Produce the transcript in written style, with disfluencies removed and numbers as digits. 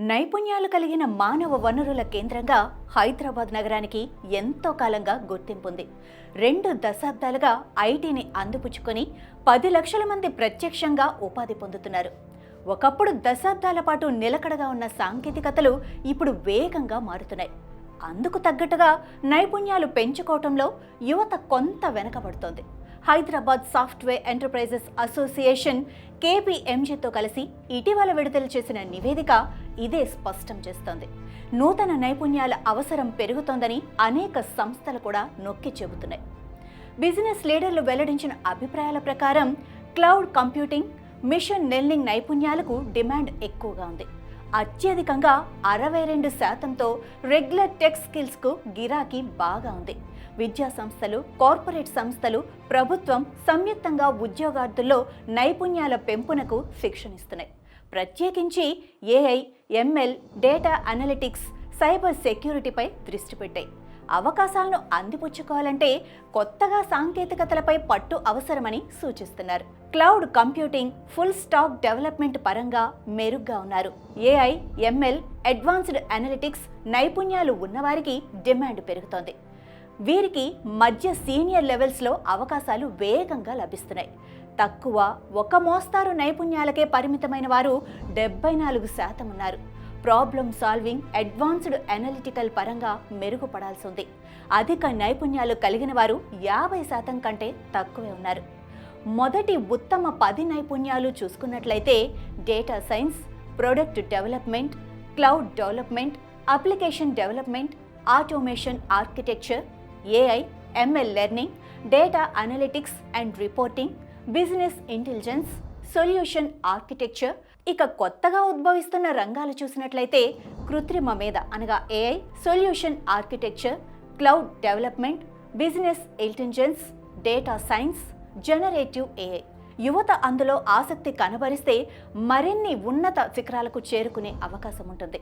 నైపుణ్యాలు కలిగిన మానవ వనరుల కేంద్రంగా హైదరాబాద్ నగరానికి ఎంతో కాలంగా గుర్తింపుంది. 2 దశాబ్దాలుగా ఐటీని అందిపుచ్చుకొని 10 లక్షల మంది ప్రత్యక్షంగా ఉపాధి పొందుతున్నారు. ఒకప్పుడు దశాబ్దాల పాటు నిలకడగా ఉన్న సాంకేతికతలు ఇప్పుడు వేగంగా మారుతున్నాయి. అందుకు తగ్గట్టుగా నైపుణ్యాలు పెంచుకోవటంలో యువత కొంత వెనకబడుతోంది. హైదరాబాద్ సాఫ్ట్వేర్ ఎంటర్ప్రైజెస్ అసోసియేషన్ KPMGతో కలిసి ఇటీవల విడుదల చేసిన నివేదిక ఇదే స్పష్టం చేస్తోంది. నూతన నైపుణ్యాల అవసరం పెరుగుతోందని అనేక సంస్థలు కూడా నొక్కి చెబుతున్నాయి. బిజినెస్ లీడర్లు వెల్లడించిన అభిప్రాయాల ప్రకారం క్లౌడ్ కంప్యూటింగ్, మిషన్ లెర్నింగ్ నైపుణ్యాలకు డిమాండ్ ఎక్కువగా ఉంది. అత్యధికంగా 62%తో రెగ్యులర్ టెక్ స్కిల్స్కు గిరాకీ బాగా ఉంది. విద్యా సంస్థలు, కార్పొరేట్ సంస్థలు, ప్రభుత్వం సంయుక్తంగా ఉద్యోగార్థుల్లో నైపుణ్యాల పెంపునకు శిక్షణ ఇస్తున్నాయి. ప్రత్యేకించి AI, ML, data analytics, cyber సెక్యూరిటీపై దృష్టి పెట్టాయి. అవకాశాలను అందిపుచ్చుకోవాలంటే కొత్తగా సాంకేతికతలపై పట్టు అవసరమని సూచిస్తున్నారు. Cloud computing, full stack development పరంగా మెరుగ్గా ఉన్నారు. AI, ML, అడ్వాన్స్డ్ అనలిటిక్స్ నైపుణ్యాలు ఉన్నవారికి డిమాండ్ పెరుగుతోంది. వీరికి మధ్య సీనియర్ లెవెల్స్లో అవకాశాలు వేగంగా లభిస్తున్నాయి. తక్కువ, ఒక మోస్తారు నైపుణ్యాలకే పరిమితమైన వారు 74% ఉన్నారు. ప్రాబ్లమ్ సాల్వింగ్, అడ్వాన్స్డ్ అనలిటికల్ పరంగా మెరుగుపడాల్సి ఉంది. అధిక నైపుణ్యాలు కలిగిన వారు 50% కంటే తక్కువే ఉన్నారు. మొదటి ఉత్తమ 10 నైపుణ్యాలు చూసుకున్నట్లయితే data science, product development, cloud development, application development, automation architecture, AI, ML learning, data analytics and reporting, business intelligence, solution architecture. ఇక కొత్తగా ఉద్భవిస్తున్న రంగాలు చూసినట్లయితే కృత్రిమ మేధ అనగా AI, solution architecture, cloud development, business intelligence, data science, generative AI. యువత అందులో ఆసక్తి కనబరిస్తే మరిన్ని ఉన్నత శిఖరాలకు చేరుకునే అవకాశం ఉంటుంది.